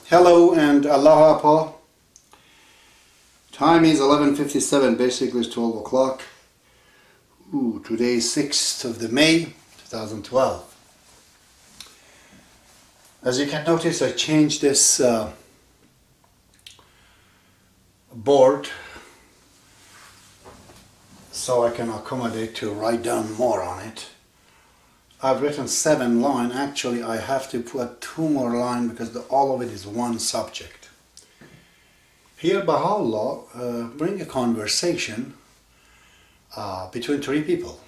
Hello and Aloha Pa. Time is 11:57, basically it's 12 o'clock. Today is 6th of the May 2012. As you can notice, I changed this board so I can accommodate to write down more on it. I've written 7 lines. Actually, I have to put 2 more lines because all of it is one subject. Here, Baha'u'llah bring a conversation between 3 people.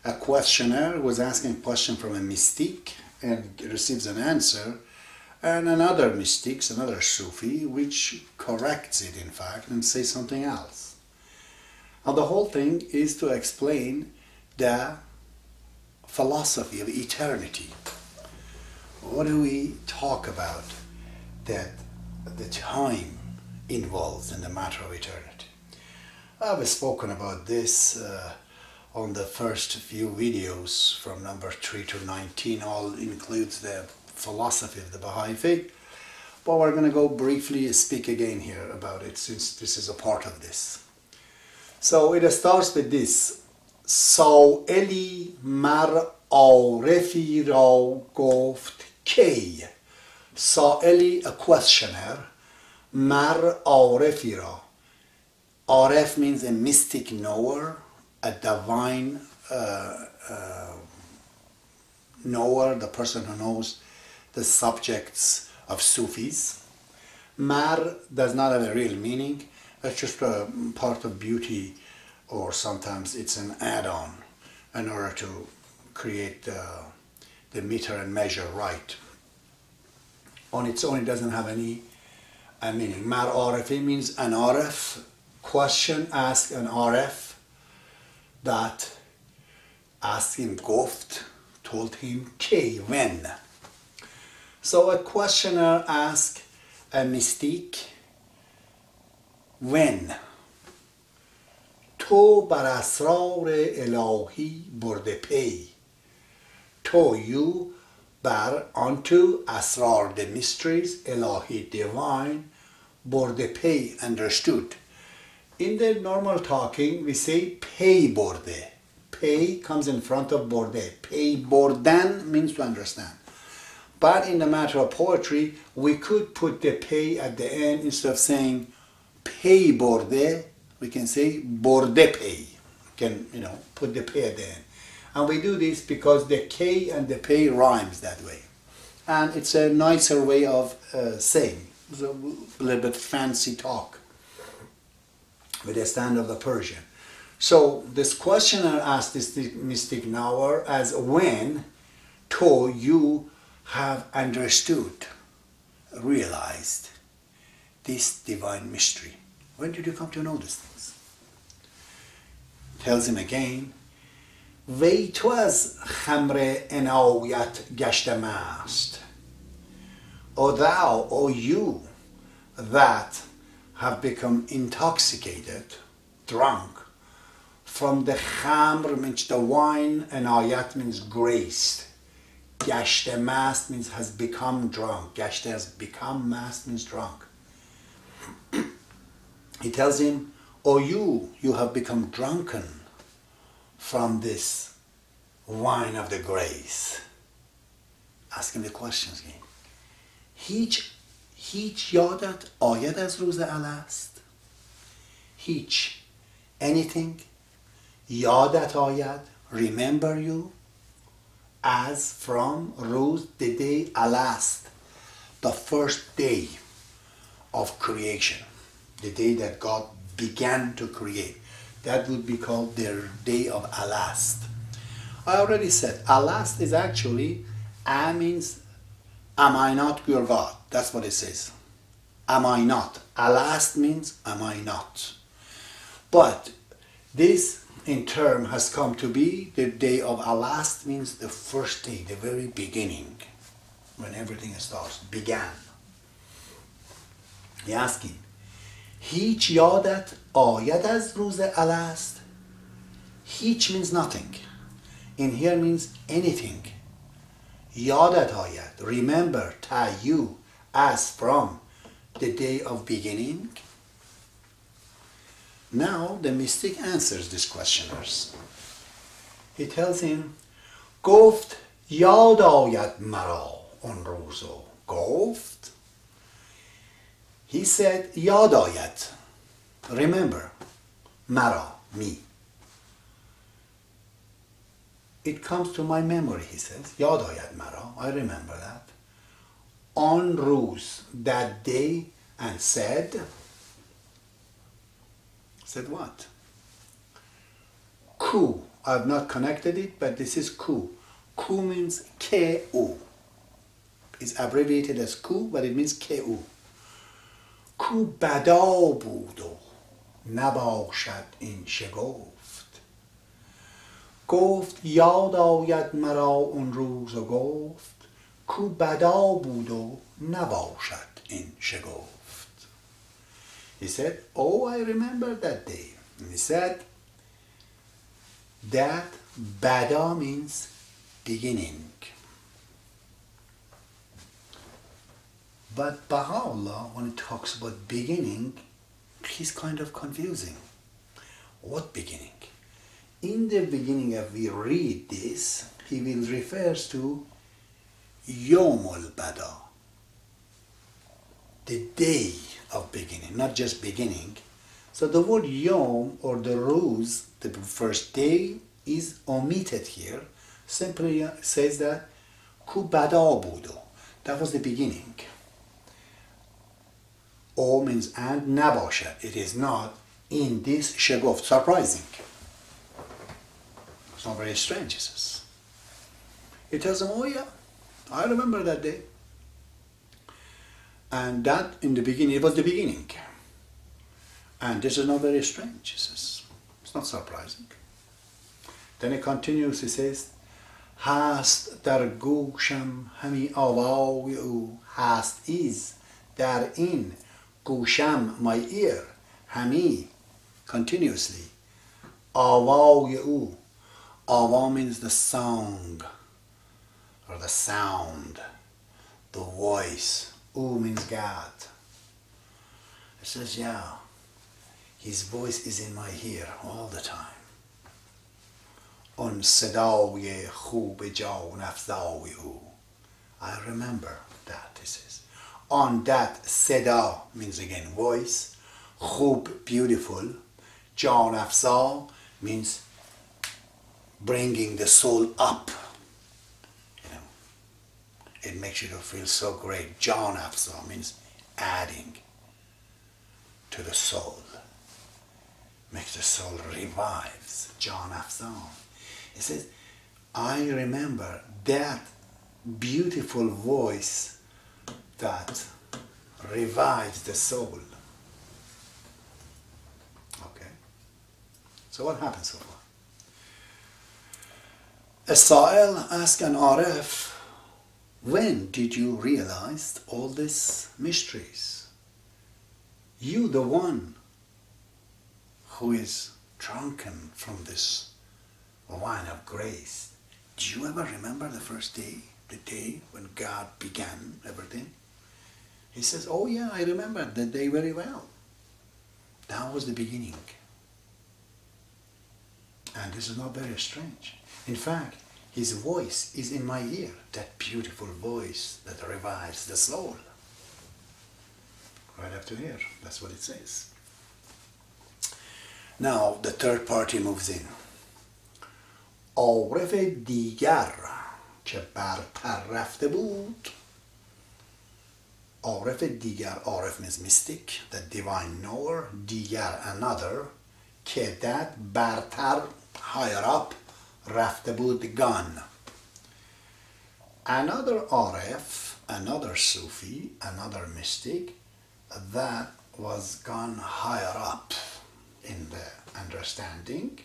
A questioner was asking a question from a mystique and receives an answer, and another mystique, another Sufi, which corrects it in fact and says something else. Now the whole thing is to explain the philosophy of eternity. What do we talk about that the time involves in the matter of eternity? I've spoken about this on the first few videos from number 3 to 19. All includes the philosophy of the Baha'i faith, but we're going to go briefly speak again here about it since this is a part of this. So it starts with this: سائلی مر عارفی را گفت کی. سائلی, a questioner, مر عارفی را. Arif means a mystic knower, a divine knower, the person who knows the subjects of Sufis. Mar does not have a real meaning. It's just a part of beauty, or sometimes it's an add-on in order to create the meter and measure right. On its own, it doesn't have any meaning. Mar Arifi means an Arif. Question asked an Arif that asked him, Goft, told him, K, when. So a questioner asked a mystique, when. تو بر اسرار الهی برده پی. To, you, بر, onto, asrar, the mysteries, ilahi, divine, برده پی, understood. In the normal talking, we say pay borde. Pay comes in front of borde. Pay bordan means to understand. But in the matter of poetry, we could put the pay at the end. Instead of saying pay borde, we can say borde pay. We can, put the pay at the end. And we do this because the K and the pay rhymes that way. And it's a nicer way of saying. It's a little bit fancy talk with the stand of the Persian. So this questioner asked this mystic knower as when to you have understood, realized this divine mystery. When did you come to know these things? Tells him again, وی تو از خمر عنایت گشته مست. O thou, O you, that have become intoxicated, drunk, from the khamr means the wine, and ayat means graced. Gashte mast means has become drunk. Gashte has become, mast means drunk. He tells him, O you have become drunken from this wine of the grace. Ask him the questions again. هیچ یادت آید از روز الست. هیچ, anything, یادت آید, remember you, as from, روز, the day, alast, the first day of creation, the day that God began to create. That would be called the day of alast. I already said, alast is actually, a means, am I not your God? That's what it says. Am I not? Alast means, am I not? But this in term has come to be the day of alast means the first day, the very beginning, when everything starts, began. He asking, هیچ یادت آید از روز الست. هیچ means nothing. In here means anything. یادت آید, remember, ta, you, as from the day of beginning? Now the mystic answers these questioners. He tells him, گفت یاد آید مرا اون روزو. گفت, he said, یاد آید, remember, مرا, me. It comes to my memory, he says. یاد آید مرا, I remember that. On روز, that day, and said what? Ku. I have not connected it, but this is ku. Ku means K-U. It's abbreviated as ku, but it means K-U. Ku bada بود و نباشد این شگفت. گفت یاد آید مرا اون روز و گفت کو بدا بود و نباشد این شگفت. He said, oh, I remember that day. And he said that bada means beginning. But Baha'u'llah, when he talks about beginning, he's kind of confusing. What beginning? In the beginning, if we read this, he will refer to Yomul Bada, the day of beginning, not just beginning. So the word Yom or the Ruz, the first day, is omitted here. Simply says that Ku Bada Budo. That was the beginning. O means and, Nabasha. It is not in this Shegoft. Surprising. It's not very strange, he says. He tells them, oh yeah, I remember that day. And that in the beginning, it was the beginning. And this is not very strange, he says. It's not surprising. Then he continues, he says, Hast در گوشم همی آوای او. Hast is در in گوشم, my ear, همی, continuously. آوای او. Awa means the song or the sound, the voice. U means God. It says, yeah, his voice is in my ear all the time. On صدای خوب جان افزای او. I remember that, he says. On that صدا means again voice. خوب, beautiful. جان افزا means bringing the soul up. You know, it makes you feel so great. Jan Afza means adding to the soul. Makes the soul revives. Jan Afza. He says, I remember that beautiful voice that revives the soul. Okay. So what happens so far? A Sa'il asked an Arif, when did you realize all these mysteries? You, the one who is drunken from this wine of grace, do you ever remember the first day, the day when God began everything? He says, oh yeah, I remember that day very well. That was the beginning. And this is not very strange. In fact, his voice is in my ear, that beautiful voice that revives the soul. Right up to here, that's what it says. Now, the third party moves in. عارف دیگر که برتر رفته بود. عارف دیگر, عارف means mystic, the divine knower. دیگر, another. که that برتر, higher up, رفته بود, gone. Another Arif, another Sufi, another mystic that was gone higher up in the understanding.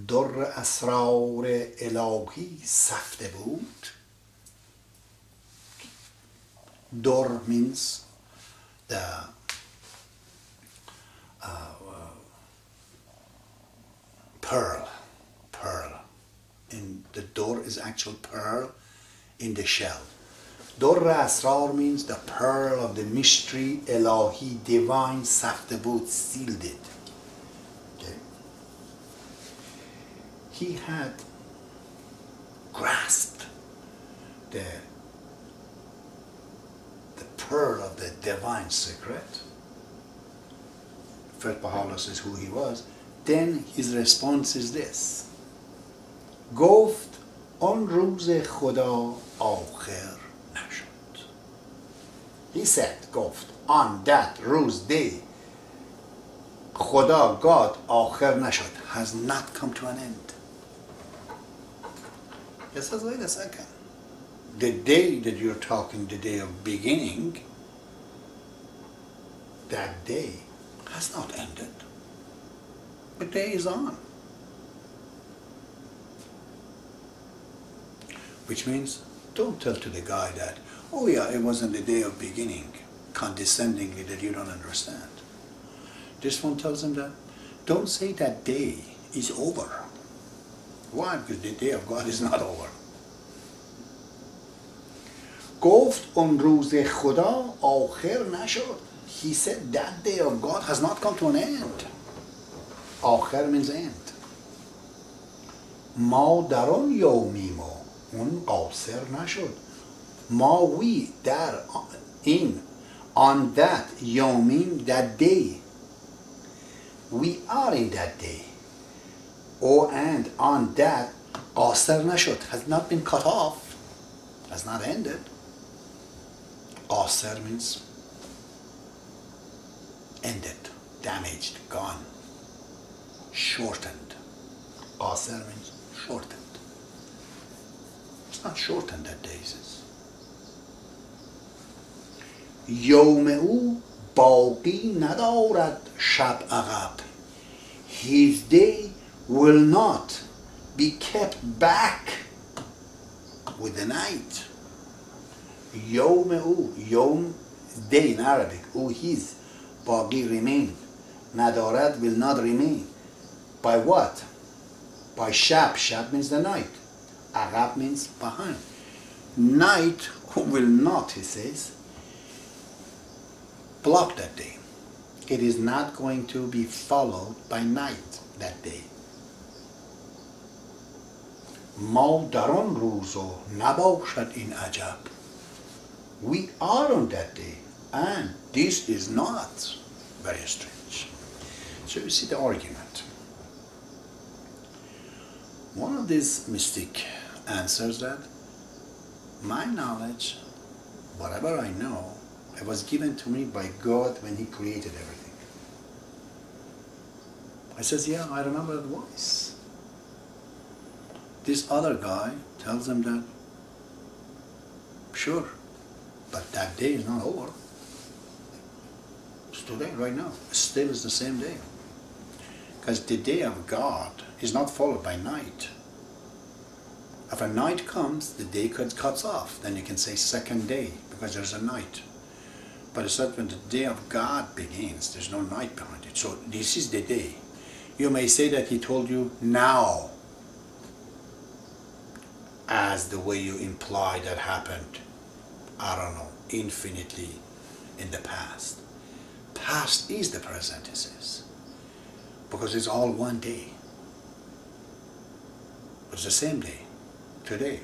در اسرار الهی سفته بود. در means the pearl. In the door is actual pearl in the shell. Durr Asrar means the pearl of the mystery, Elahi, divine, Saftabut, sealed it. Okay. He had grasped the pearl of the divine secret. First Baha'u'llah says who he was. Then his response is this. گفت آن روز خدا آخر نشد. He said, گفت on that روز day خدا, God, آخر نشد, has not come to an end. He says, wait a second. The day that you're talking, the day of beginning, that day has not ended. The day is on. Which means, don't tell to the guy that, oh yeah, it wasn't the day of beginning, condescendingly, that you don't understand. This one tells him that, don't say that day is over. Why? Because the day of God is not over. گفت اون روز خدا آخر نشد. He said that day of God has not come to an end. آخر means end. ما در آن یومیم اون قاصر نشد. ما we در in on that یومیم that day. We are in that day. Oh, and on that قاصر نشد, has not been cut off, has not ended. قاصر means ended, damaged, gone, shortened. قاصر means shortened. It's not shortened that day, it says. یوم او باقی ندارد شب عقب. His day will not be kept back with the night. يوم او, يوم day in Arabic, او his, باقی remain, ندارد will not remain. By what? By shab. Shab means the night. عقب means behind. Night will not, he says, block that day. It is not going to be followed by night that day. ما در آن روز و نباشد این عجب. We are on that day, and this is not very strange. So you see the argument. One of these mystic answers that my knowledge, whatever I know, it was given to me by God when He created everything. I says, yeah, I remember the voice. This other guy tells him that, sure, but that day is not over. It's today, right now. It still is the same day. Because the day of God is not followed by night. If a night comes, the day cuts off. Then you can say second day, because there's a night. But it's not when the day of God begins, there's no night behind it. So this is the day. You may say that He told you now, as the way you imply that happened, I don't know, infinitely in the past. Past is the present, he says, because it's all one day. It's the same day, today.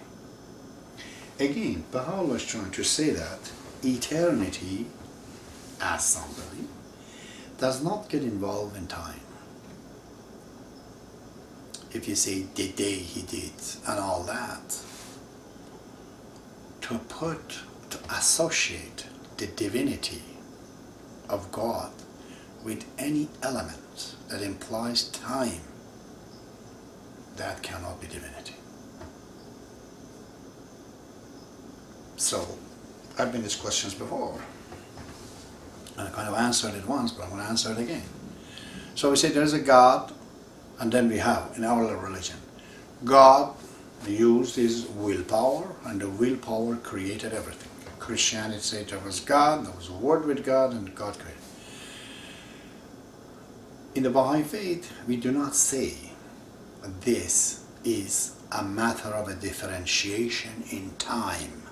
Again, Baha'u'llah is trying to say that eternity, as somebody, does not get involved in time. If you say the day he did and all that, to associate the divinity of God with any element that implies time, that cannot be divinity. So, I've been these questions before, and I kind of answered it once, but I'm going to answer it again. So we say there's a God, and then we have, in our religion, God used His willpower, and the willpower created everything. Christianity said there was God, there was a word with God, and God created. In the Baha'i faith, we do not say this is a matter of a differentiation in time.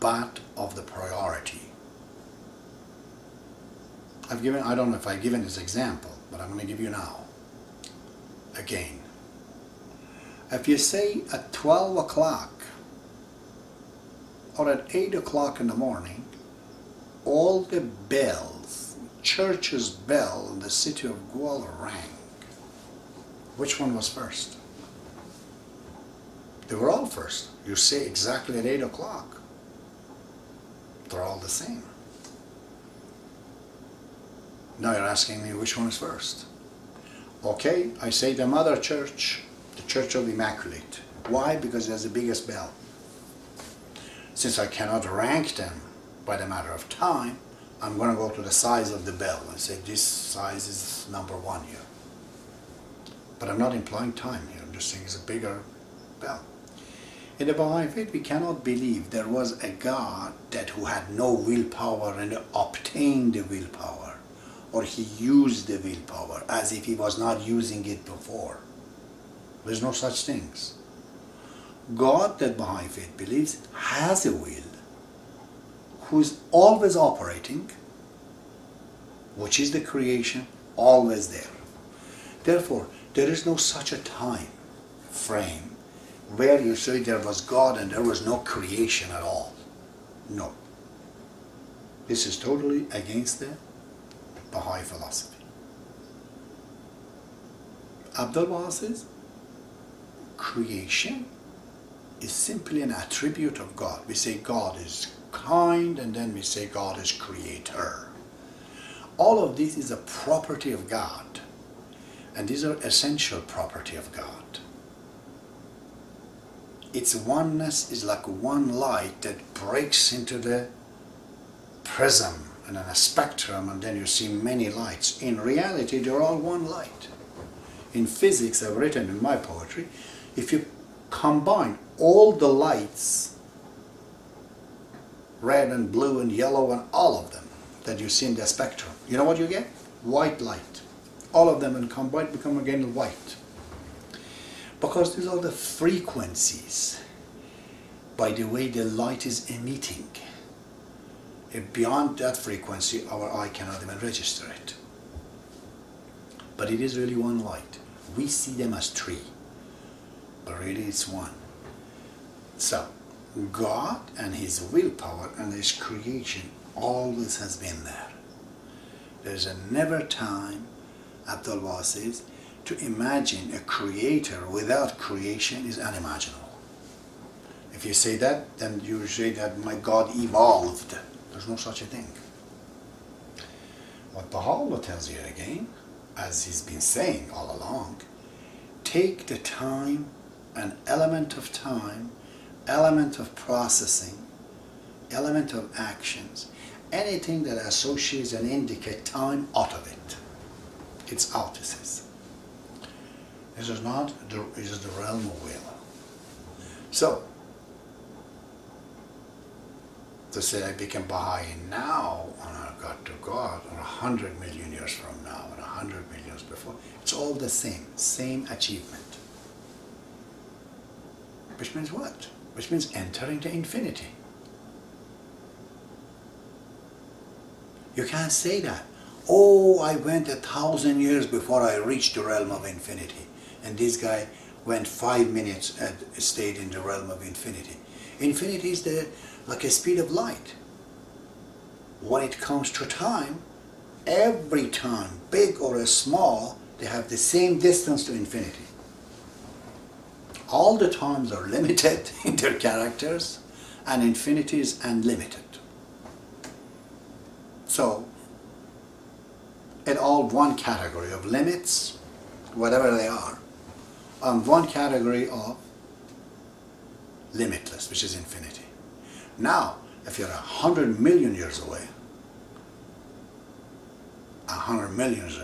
but of the priority. I don't know if I've given this example, but I'm going to give you now. Again, if you say at 12 o'clock or at 8 o'clock in the morning, all the bells, church's bell in the city of Gwal rang, which one was first? They were all first. You say exactly at 8 o'clock. They're all the same. Now you're asking me which one is first. Okay, I say the mother church, the Church of Immaculate. Why? Because it has the biggest bell. Since I cannot rank them by the matter of time, I'm going to go to the size of the bell and say this size is number 1 here. But I'm not implying time here, I'm just saying it's a bigger bell. In the Baha'i faith, we cannot believe there was a God who had no willpower and obtained the willpower, or he used the willpower as if he was not using it before. There's no such things. God that Baha'i faith believes has a will, who is always operating, which is the creation, always there. Therefore, there is no such a time frame where you say there was God and there was no creation at all. No. This is totally against the Baha'i philosophy. Abdu'l-Baha says, creation is simply an attribute of God. We say God is kind, and then we say God is creator. All of this is a property of God, and these are essential property of God. Its oneness is like one light that breaks into the prism and then a spectrum, and then you see many lights. In reality, they're all one light. In physics, I've written in my poetry, if you combine all the lights, red and blue and yellow and all of them that you see in the spectrum, you know what you get? White light. All of them and combined become again white. Because these are the frequencies by the way the light is emitting. If beyond that frequency, our eye cannot even register it. But it is really one light. We see them as three, but really it's one. So, God and his willpower and his creation always has been there. There's a never time, Abdu'l-Baha says, to imagine a creator without creation is unimaginable. If you say that, then you say that my God evolved. There's no such a thing. What Baha'u'llah tells you again, as he's been saying all along, take the time, an element of time, element of processing, element of actions, anything that associates and indicates time out of it. It's out, he says. This is not, this is the realm of will. So, to say I become Baha'i now, and I got to God, or 100 million years from now, and 100 million years before, it's all the same achievement. Which means what? Which means entering the infinity. You can't say that. Oh, I went 1,000 years before I reached the realm of infinity. And this guy went 5 minutes and stayed in the realm of infinity. Infinity is like a speed of light. When it comes to time, every time, big or small, they have the same distance to infinity. All the times are limited in their characters, and infinity is unlimited. So, in all one category of limits, whatever they are, and one category of limitless, which is infinity. Now, if you're 100 million years away, 100 million years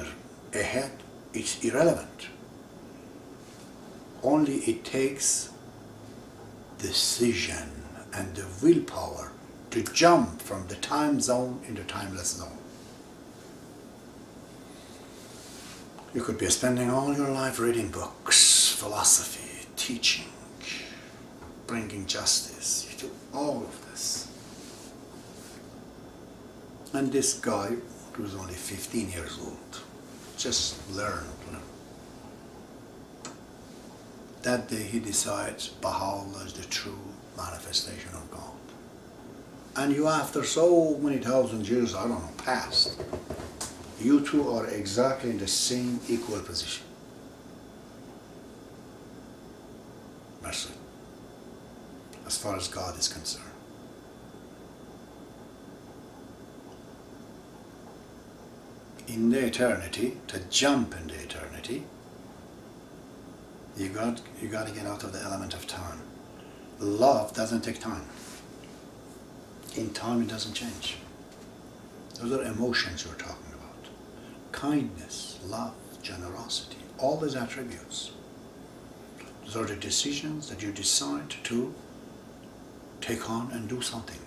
ahead, it's irrelevant. Only it takes decision and the willpower to jump from the time zone into timeless zone. You could be spending all your life reading books, philosophy, teaching, bringing justice. You do all of this. And this guy, who was only 15 years old, just learned, That day he decides Baha'u'llah is the true manifestation of God. And you, after so many thousand years, I don't know, past, you two are exactly in the same equal position. Mercy. As far as God is concerned. In the eternity, to jump in the eternity, you got to get out of the element of time. Love doesn't take time. In time it doesn't change. Those are emotions you're talking about. Kindness, love, generosity, all these attributes. Those are the decisions that you decide to take on and do something.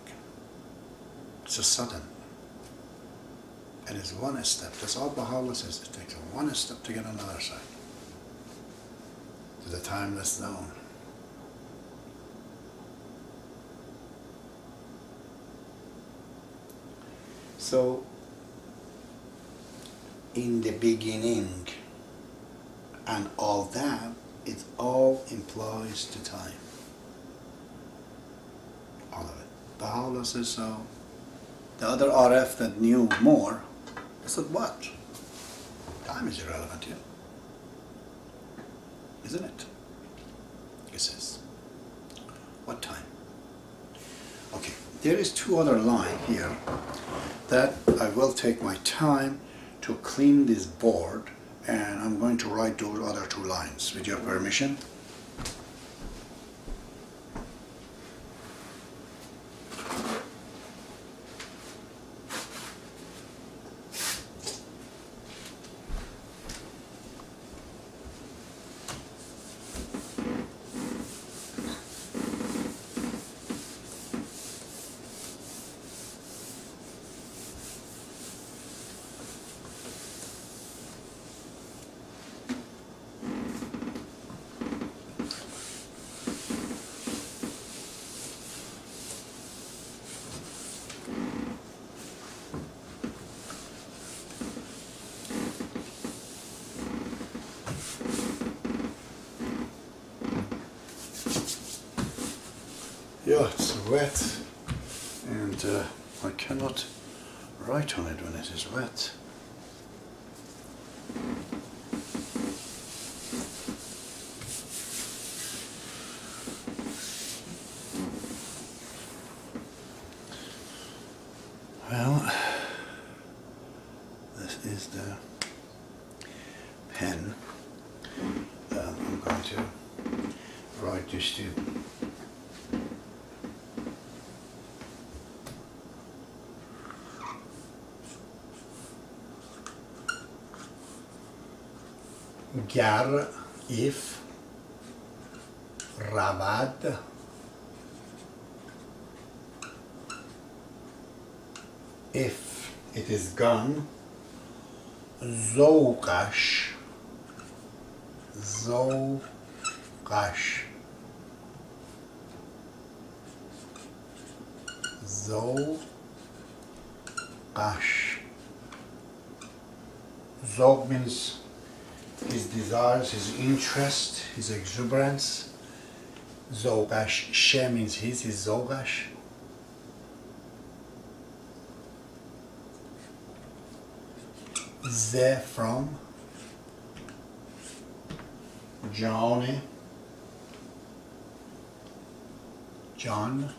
It's a sudden. And it's one step. That's all Baha'u'llah says. It takes one step to get on the other side. To the timeless zone. So, in the beginning, and all that, it all implies to time. All of it. Baha'u'llah says so. The other RF that knew more, I said, what? Time is irrelevant here. Isn't it? He says. What time? Okay, there is two other lines here that I will take my time to clean this board, and I'm going to write those other two lines with your permission. Yeah, it's wet, and I cannot write on it when it is wet. Well, this is the pen. I'm going to write this too. Ger, if, ravad, if it is gone, zouqash, zouqash, zouqash. Zouq means his desires, his interest, his exuberance. Zouqash, she means his is zouqash. Ze from Johnny, John,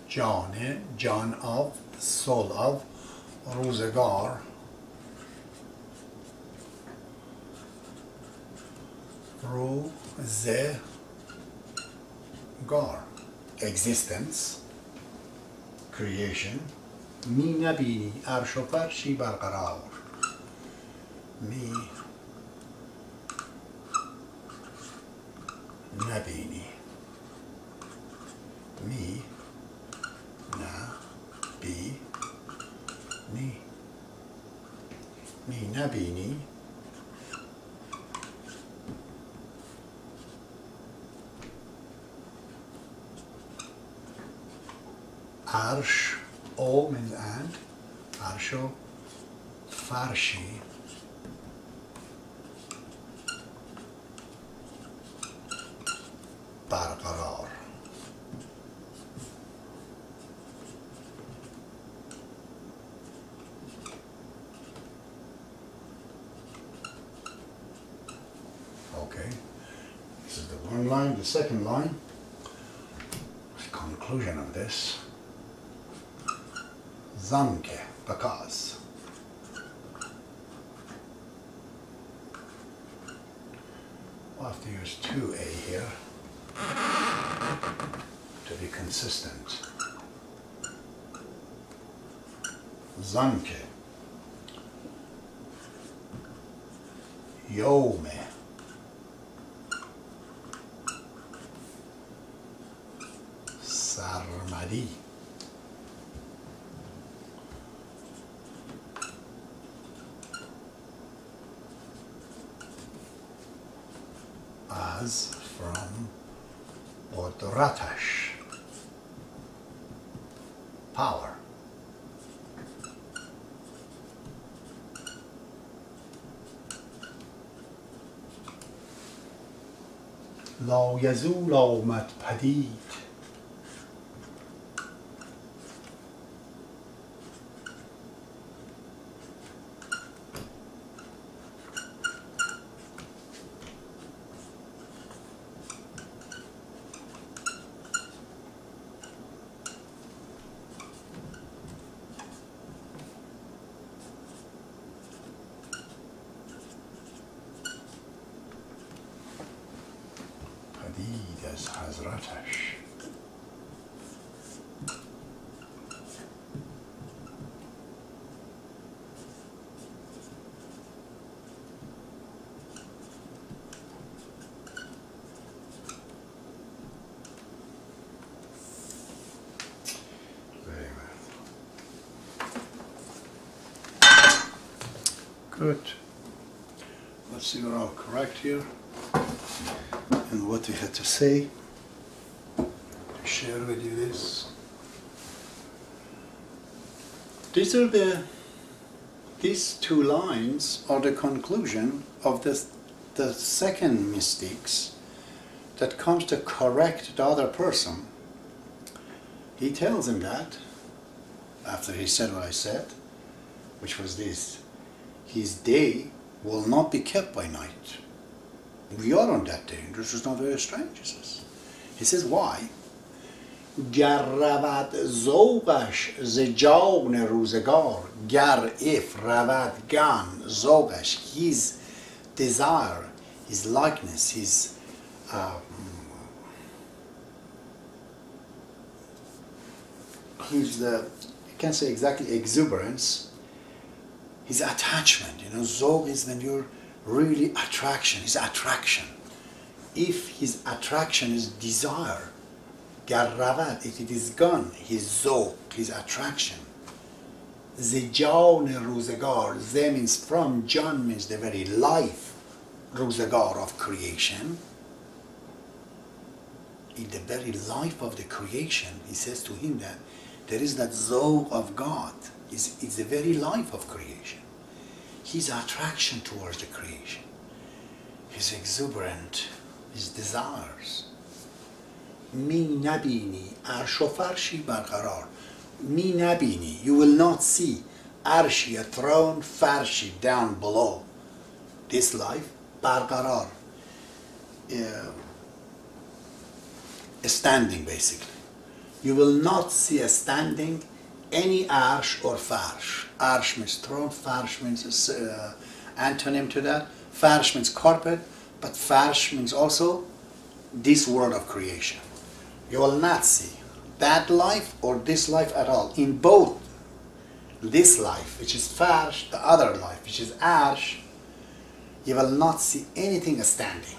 Johnny, John of, the soul of, روزگار روزگار existence creation می نبینی عرش و فرشی برقرار می نبینی می می نبینی Arsh, O means and, Arsho, Farshi, Barqarar. Okay, this is the one line. The second line, the conclusion of this, Zanke, because. We'll have to use 2A here to be consistent. Zanke, Yome, Sarmadi, as from Odratash, power. لا یزول آمد پدید از حضرتش. Very well. Good. Let's see we're all correct here. And what we had to say, to share with you this. These two lines are the conclusion of the second mystics that comes to correct the other person. He tells him that, after he said what I said, which was this, his day will not be kept by night. We are on that day. This is not very strange, he says. He says, why? گر رود ذوقش ز جان روزگار گر if رود گان ذوقش, his desire, his likeness, his you can't say exactly exuberance, his attachment. You know, ذوق is when you're really attraction, his attraction. If his attraction is desire, گر رود, if it is gone, his ذوق, his attraction. ز جان روزگار, ز means from, John means the very life, روزگار of creation. In the very life of the creation, he says to him that there is that ذوق of God, it's the very life of creation. His attraction towards the creation, his exuberant, his desires. می نبینی عرش و فرشی برقرار. می نبینی, you will not see arshi, a throne, farshi, down below. This life, برقرار, standing basically. You will not see a standing any arsh or farsh. Arsh means throne, farsh means antonym to that. Farsh means carpet, but farsh means also this world of creation. You will not see that life or this life at all. In both this life, which is farsh, the other life, which is arsh, you will not see anything standing.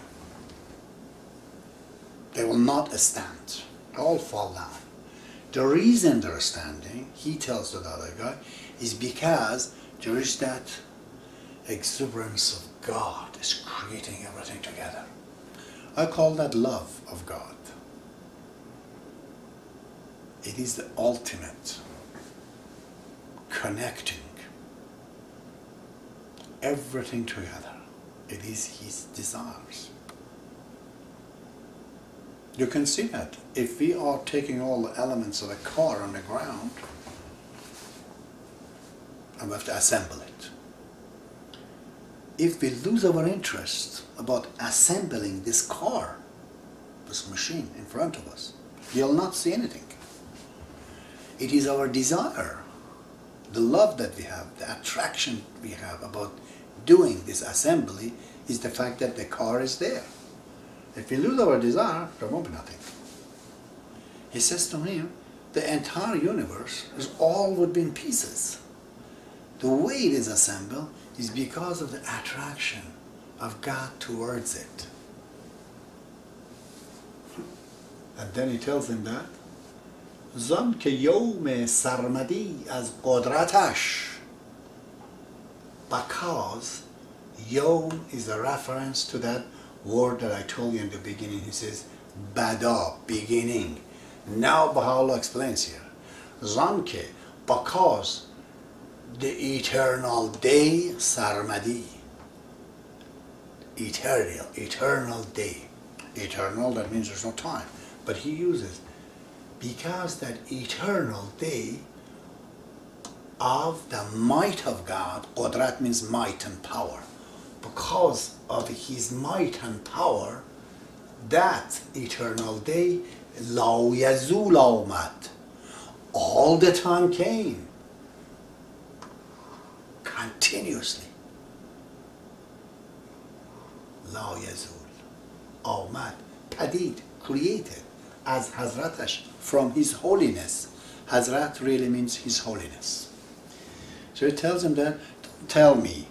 They will not stand. They all fall down. The reason they're standing, he tells the other guy, is because there is that exuberance of God is creating everything together. I call that love of God. It is the ultimate connecting everything together. It is his desires. You can see that if we are taking all the elements of a car on the ground and we have to assemble it. If we lose our interest about assembling this car, this machine in front of us, you'll not see anything. It is our desire, the love that we have, the attraction we have about doing this assembly is the fact that the car is there. If we lose our desire, there won't be nothing. He says to him, the entire universe is all would be in pieces. The way it is assembled is because of the attraction of God towards it. And then he tells him that زان که یوم سرمدی از قدرتش, because yom is a reference to that word that I told you in the beginning. He says bada, beginning. Now Baha'u'llah explains here زان که, because the eternal day, sarmadi, eternal day. Eternal, that means there's no time. But he uses, because that eternal day of the might of God, qudrat means might and power. Because of his might and power, that eternal day, la yazul awmad, all the time came. Continuously. La yazul. Awmad. Padid. Created. As Hazratash. From his holiness. Hazrat really means his holiness. So he tells him that, don't tell me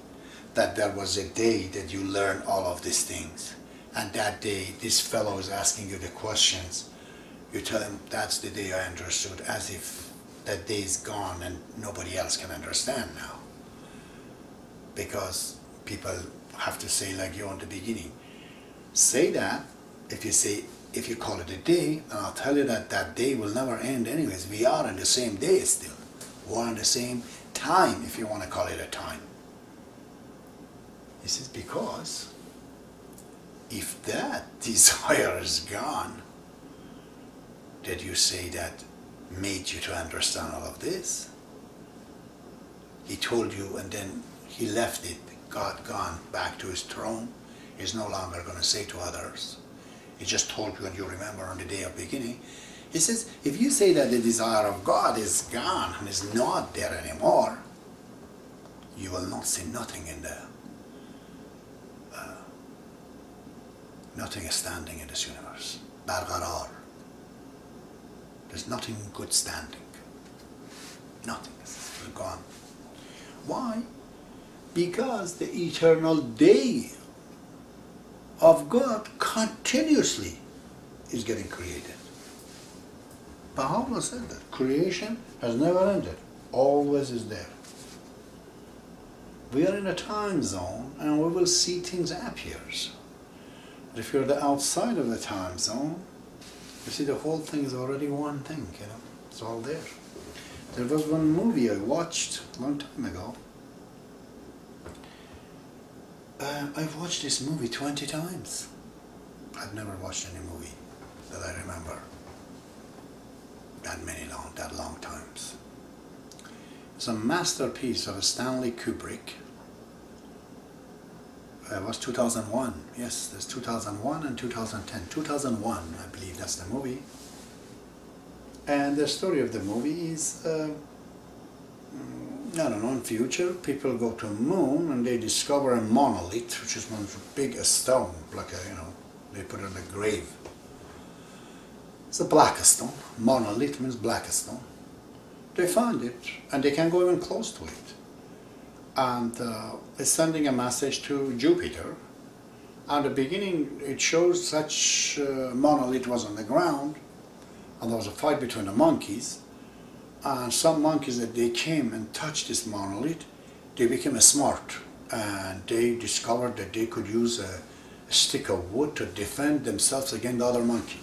that there was a day that you learn all of these things. And that day, this fellow is asking you the questions. You tell him, that's the day I understood. As if that day is gone and nobody else can understand now. Because people have to say like you in the beginning. Say that, if you call it a day, then I'll tell you that that day will never end anyways. We are in the same day still. We're in the same time, if you want to call it a time. He says, because if that desire is gone, that you say that made you to understand all of this, he told you and then he left it, God gone back to his throne. He's no longer going to say to others. He just told you and you remember on the day of beginning. He says, if you say that the desire of God is gone and is not there anymore, you will not see nothing in there. Nothing is standing in this universe. Barqarar. There's nothing good standing. Nothing is gone. Why? Because the eternal day of God continuously is getting created. Baha'u'llah said that creation has never ended, always is there. We are in a time zone and we will see things appear. But if you're the outside of the time zone, you see the whole thing is already one thing, you know, it's all there. There was one movie I watched a long time ago. I've watched this movie 20 times. I've never watched any movie that I remember that long times. It's a masterpiece of Stanley Kubrick. It was 2001. Yes, there's 2001 and 2010. 2001, I believe that's the movie. And the story of the movie is, I don't know, in future, people go to the moon and they discover a monolith, which is one big stone, like a, they put it in a grave. It's a black stone. Monolith means black stone. They find it and they can't go even close to it. And it's sending a message to Jupiter. At the beginning, it shows such monolith was on the ground, and there was a fight between the monkeys. And some monkeys that they came and touched this monolith, they became smart, and they discovered that they could use a stick of wood to defend themselves against the other monkey.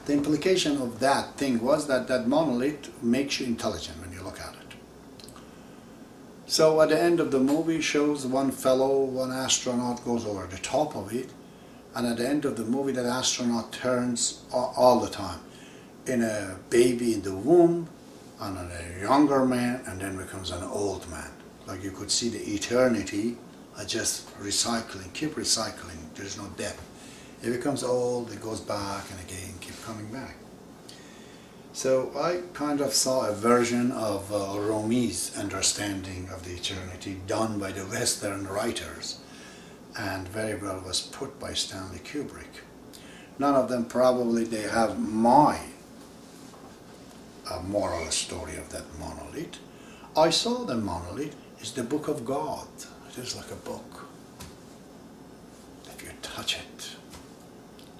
The implication of that thing was that that monolith makes you intelligent when you look at it. So at the end of the movie shows one fellow, one astronaut goes over the top of it, and at the end of the movie that astronaut turns all the time in a baby in the womb, and a younger man, and then becomes an old man. Like you could see the eternity just recycling, keep recycling, there's no depth. It becomes old, it goes back and again, keep coming back. So I kind of saw a version of Rumi's understanding of the eternity done by the Western writers, and very well was put by Stanley Kubrick. None of them probably they have my moral story of that monolith. I saw the monolith is the book of God. It is like a book. If you touch it,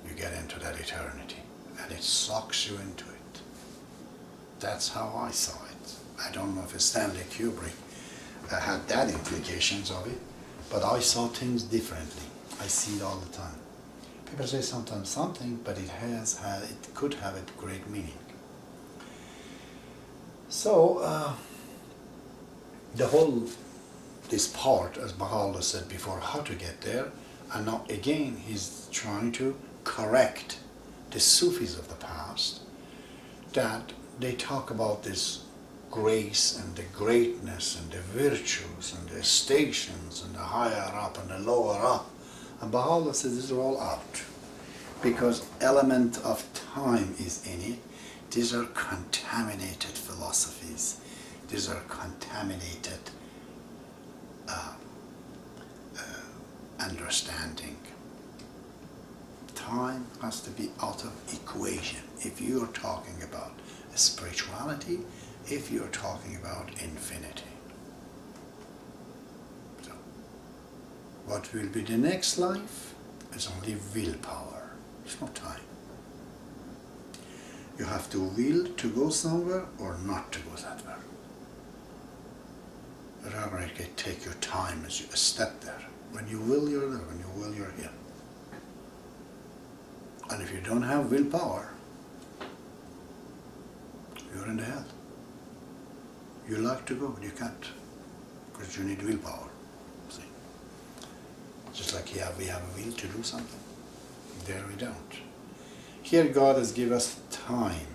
you get into that eternity, and it sucks you into it. That's how I saw it. I don't know if Stanley Kubrick had that implications of it, but I saw things differently. I see it all the time. People say sometimes something, but it could have a great meaning. So this part, as Baha'u'llah said before, how to get there, and now again he's trying to correct the Sufis of the past, that they talk about this grace and the greatness and the virtues and the stations and the higher up and the lower up. And Baha'u'llah says these are all out, because element of time is in it. These are contaminated philosophies. These are contaminated understanding. Time has to be out of equation if you're talking about spirituality, if you're talking about infinity. So, what will be the next life is only willpower. It's not time. You have to will to go somewhere or not to go somewhere. Rather, take your time as you step there. When you will, you're there. When you will, you're here. And if you don't have willpower, you're in the hell. You like to go, but you can't, because you need willpower. See? Just like we have a will to do something. There we don't. Here God has given us time,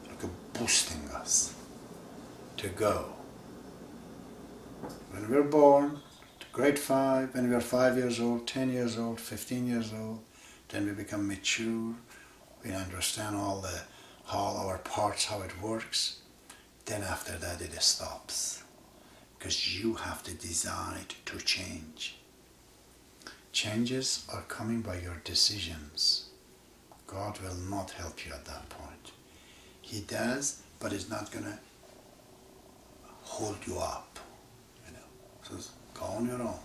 like a boosting us to go. When we're born, grade 5, when we're 5 years old, 10 years old, 15 years old, then we become mature, we understand all our parts, how it works. Then after that it stops, because you have to decide to change. Changes are coming by your decisions. God will not help you at that point. He does, but he's not going to hold you up. So go on your own.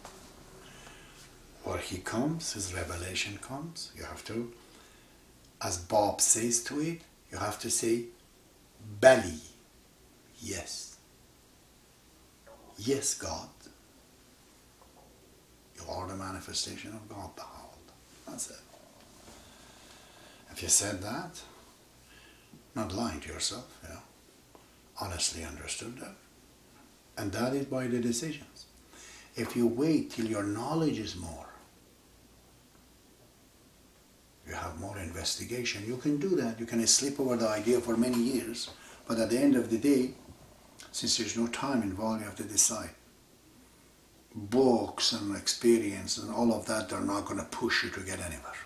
Where he comes, his revelation comes, you have to, as Bob says to it, you have to say, belly, yes. Yes, God. You are the manifestation of God, Baha'u'llah. That's it. If you said that, not lying to yourself, honestly understood that, and that is by the decisions. If you wait till your knowledge is more, you have more investigation, you can do that. You can sleep over the idea for many years, but at the end of the day, since there's no time involved, you have to decide. Books and experience and all of that, they're not going to push you to get anywhere.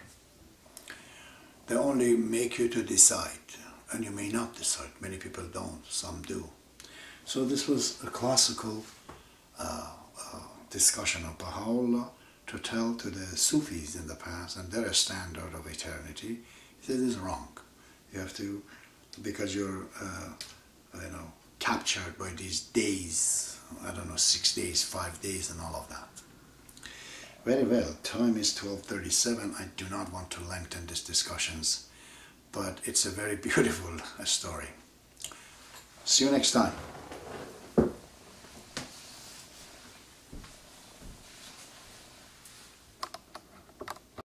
They only make you to decide, and you may not decide. Many people don't, some do. So this was a classical discussion of Baha'u'llah to tell to the Sufis in the past and their standard of eternity. He said, this is wrong. You have to, because you're captured by these days, 6 days, 5 days and all of that. Very well, time is 12:37. I do not want to lengthen these discussions, but it's a very beautiful story. See you next time.